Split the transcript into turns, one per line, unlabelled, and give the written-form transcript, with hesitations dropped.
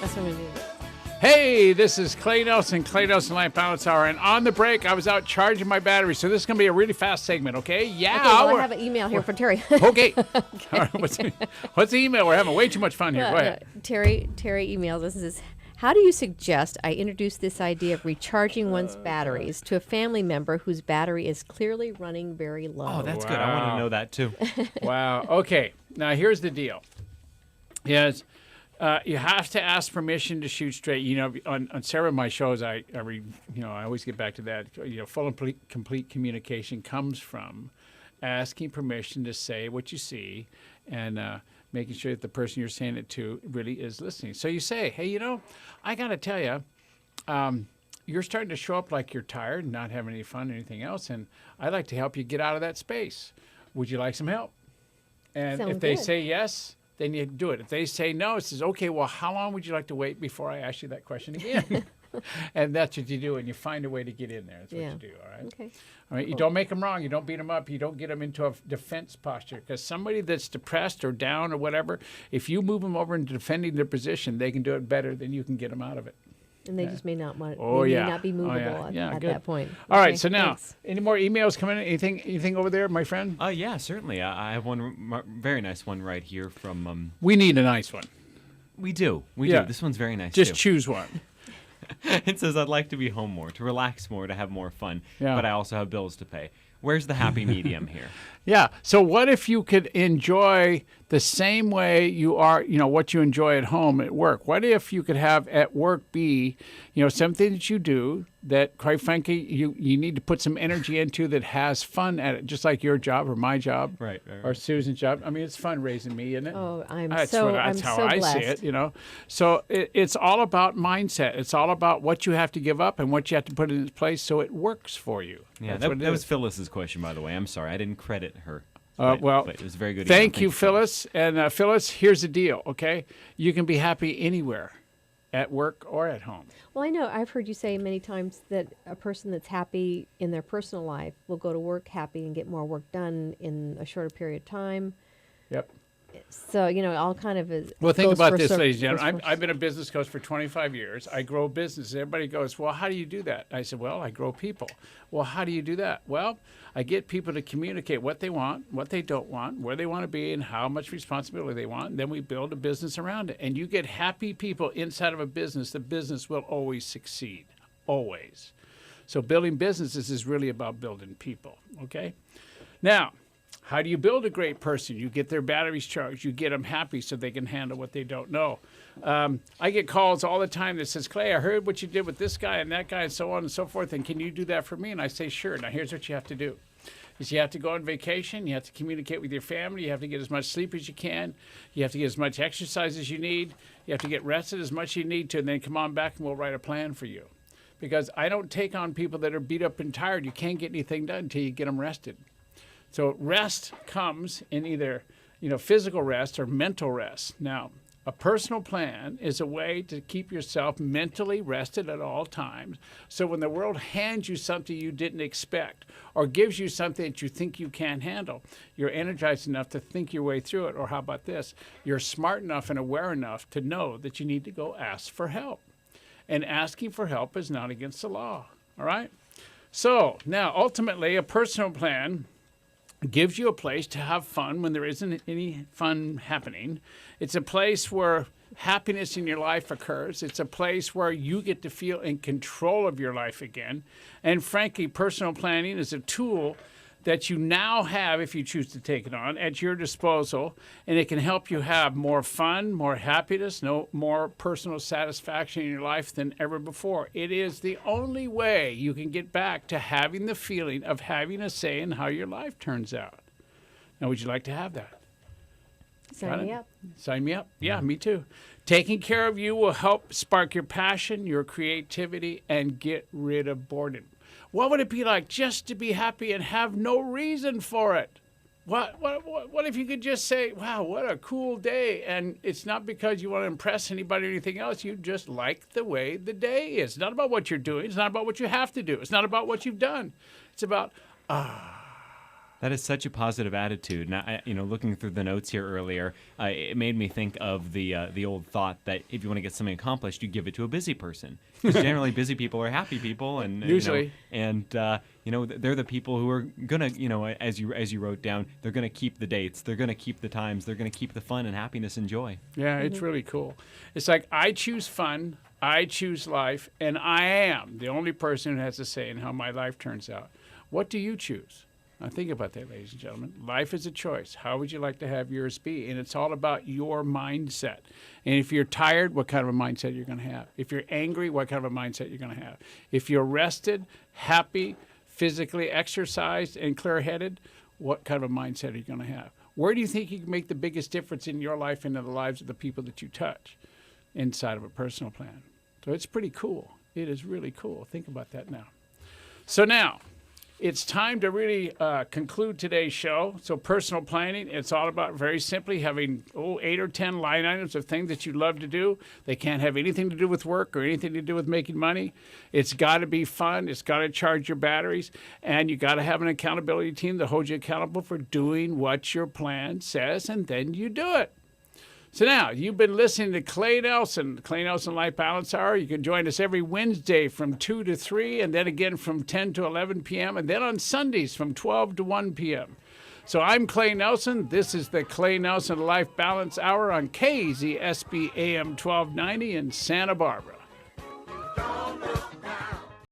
That's what I'm going to do.
Hey, this is Clay Nelson Life Balance Hour. And on the break, I was out charging my battery. So this is going to be a really fast segment, okay? Yeah.
Okay, well, I have an email here for Terry.
Okay. All right, what's the email? We're having way too much fun here. Go ahead.
Terry emails us and says, how do you suggest I introduce this idea of recharging one's batteries to a family member whose battery is clearly running very low?
Oh, that's good. I want to know that too.
Wow. Okay. Now, here's the deal. Yes. You have to ask permission to shoot straight. You know, on several of my shows, I always get back to that. You know, full and complete communication comes from asking permission to say what you see and making sure that the person you're saying it to really is listening. So you say, hey, you know, I got to tell you, you're starting to show up like you're tired and not having any fun or anything else, and I'd like to help you get out of that space. Would you like some help? And
Sounds
if they
good.
say yes, then you do it. If they say no, it says, okay, well, how long would you like to wait before I ask you that question again? And that's what you do, and you find a way to get in there. That's what you do, all right?
Okay.
All right, you don't make them wrong. You don't beat them up. You don't get them into a defense posture. Because somebody that's depressed or down or whatever, if you move them over into defending their position, they can do it better than you can get them out of it.
And they just may not want.
Oh,
they
yeah.
may not be movable at
good.
that point.
All right,
Okay,
so now,
thanks.
any more emails coming in? Anything over there, my friend?
Yeah, certainly. I have one very nice one right here from.
We need a nice one.
We do.
Yeah.
This one's very nice
Just
too.
choose one.
It says, I'd like to be home more, to relax more, to have more fun,
Yeah.
but I also have bills to pay. Where's the happy medium here?
Yeah. So what if you could enjoy the same way you are, you know, what you enjoy at home at work? What if you could have at work be, you know, something that you do that, quite frankly, you need to put some energy into that has fun at it, just like your job or my job,
Right.
or Susan's job. I mean, it's fun raising me, isn't it?
Oh,
That's how
blessed.
I see it, you know. So it's all about mindset. It's all about what you have to give up and what you have to put in its place so it works for you.
Yeah,
That's what
that
it
was
is.
Phyllis's question, by the way. I'm sorry. I didn't credit her.
Well,
but it was a very good.
Thank
email.
you, Phyllis. And Phyllis, here's the deal, okay? You can be happy anywhere, at work or at home.
Well, I know I've heard you say many times that a person that's happy in their personal life will go to work happy and get more work done in a shorter period of time.
Yep.
So, you know, all kind of is.
Well, think
goes
about
for
this,
cir-
ladies and
goes
gentlemen.
for-
I've been a business coach for 25 years. I grow businesses. Everybody goes, well, how do you do that? I said, well, I grow people. Well, how do you do that? Well, I get people to communicate what they want, what they don't want, where they want to be, and how much responsibility they want. And then we build a business around it. And you get happy people inside of a business, the business will always succeed. Always. So building businesses is really about building people, okay? Now, how do you build a great person? You get their batteries charged. You get them happy so they can handle what they don't know. I get calls all the time that says, Clay, I heard what you did with this guy and that guy and so on and so forth, and can you do that for me? And I say, sure. Now, here's what you have to do. Is you have to go on vacation. You have to communicate with your family. You have to get as much sleep as you can. You have to get as much exercise as you need. You have to get rested as much as you need to, and then come on back and we'll write a plan for you. Because I don't take on people that are beat up and tired. You can't get anything done until you get them rested. So rest comes in either, you know, physical rest or mental rest. Now, a personal plan is a way to keep yourself mentally rested at all times. So when the world hands you something you didn't expect or gives you something that you think you can't handle, you're energized enough to think your way through it. Or how about this? You're smart enough and aware enough to know that you need to go ask for help. And asking for help is not against the law. All right? So now, ultimately, a personal plan gives you a place to have fun when there isn't any fun happening. It's a place where happiness in your life occurs. It's a place where you get to feel in control of your life again. And frankly, personal planning is a tool that you now have, if you choose to take it on, at your disposal. And it can help you have more fun, more happiness, more personal satisfaction in your life than ever before. It is the only way you can get back to having the feeling of having a say in how your life turns out. Now, would you like to have that?
Sign me up.
Sign me up. Yeah, me too. Taking care of you will help spark your passion, your creativity, and get rid of boredom. What would it be like just to be happy and have no reason for it? What if you could just say, wow, what a cool day, and it's not because you want to impress anybody or anything else. You just like the way the day is. It's not about what you're doing. It's not about what you have to do. It's not about what you've done. It's about,
That is such a positive attitude. Now, looking through the notes here earlier, it made me think of the old thought that if you want to get something accomplished, you give it to a busy person. Because generally, busy people are happy people, and
Usually.
they're the people who are gonna, as you wrote down, they're gonna keep the dates, they're gonna keep the times, they're gonna keep the fun and happiness and joy.
Yeah, it's really cool. It's like I choose fun, I choose life, and I am the only person who has a say in how my life turns out. What do you choose? Now think about that, ladies and gentlemen. Life is a choice. How would you like to have yours be? And it's all about your mindset. And if you're tired, what kind of a mindset you're going to have? If you're angry, what kind of a mindset you're going to have? If you're rested, happy, physically exercised, and clear-headed, what kind of a mindset are you going to have? Where do you think you can make the biggest difference in your life and in the lives of the people that you touch inside of a personal plan? So it's pretty cool. It is really cool. Think about that now. So now, it's time to really conclude today's show. So personal planning, it's all about very simply having 8 or 10 line items of things that you love to do. They can't have anything to do with work or anything to do with making money. It's got to be fun. It's got to charge your batteries. And you got to have an accountability team that holds you accountable for doing what your plan says, and then you do it. So now, you've been listening to Clay Nelson Life Balance Hour. You can join us every Wednesday from 2 to 3, and then again from 10 to 11 p.m., and then on Sundays from 12 to 1 p.m. So I'm Clay Nelson. This is the Clay Nelson Life Balance Hour on KZSB AM 1290 in Santa Barbara.